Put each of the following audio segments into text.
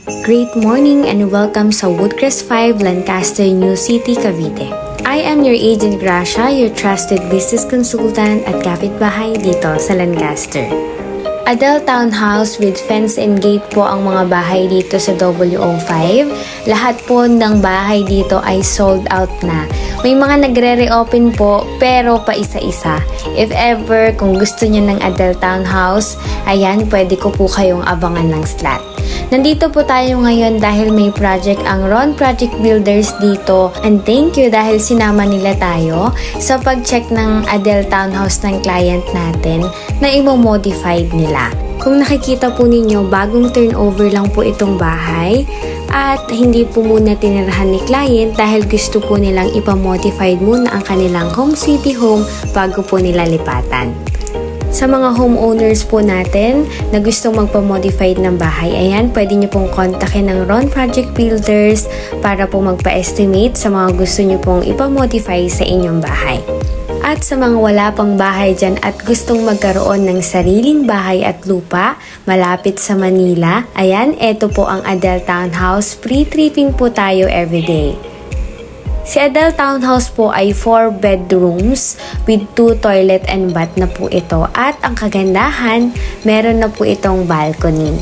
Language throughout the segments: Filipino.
Great morning and welcome sa Woodcrest 5, Lancaster, New City, Cavite. I am your agent Gracia, your trusted business consultant at kapitbahay dito sa Lancaster. Adele Townhouse with fence and gate po ang mga bahay dito sa W05. Lahat po ng bahay dito ay sold out na. May mga nagre-reopen po pero pa isa-isa. If ever kung gusto niyo ng Adele Townhouse, ayan, pwede ko po kayong abangan ng slot. Nandito po tayo ngayon dahil may project ang Ron Project Builders dito, and thank you dahil sinama nila tayo sa pag-check ng Adele Townhouse ng client natin na imo-modified nila. Kung nakikita po ninyo, bagong turnover lang po itong bahay at hindi po muna tinirahan ni client dahil gusto po nilang ipamodified muna ang kanilang home sweet home bago po nila lipatan. Sa mga homeowners po natin na gustong magpa-modified ng bahay, ayan, pwede nyo pong kontakin ng Ron Project Builders para po magpa-estimate sa mga gusto nyo pong ipamodify sa inyong bahay. At sa mga wala pang bahay dyan at gustong magkaroon ng sariling bahay at lupa malapit sa Manila, ayan, eto po ang Adele Townhouse. Free tripping po tayo everyday. Si Adele Townhouse po ay 4 bedrooms with 2 toilet and bath na po ito. At ang kagandahan, meron na po itong balcony.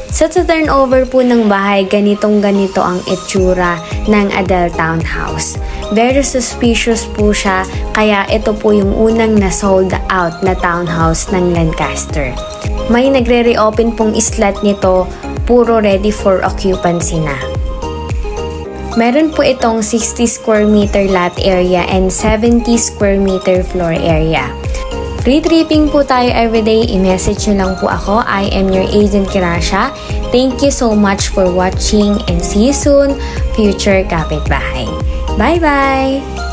Sa turnover po ng bahay, ganito ang itsura ng Adele Townhouse. Very suspicious po siya, kaya ito po yung unang na sold out na townhouse ng Lancaster. May nagre-reopen pong slot nito, puro ready for occupancy na. Meron po itong 60 square meter lot area and 70 square meter floor area. Free tripping po tayo everyday. I-message nyo lang po ako. I am your agent Gracia. Thank you so much for watching and see you soon, future kapitbahay. Bye-bye!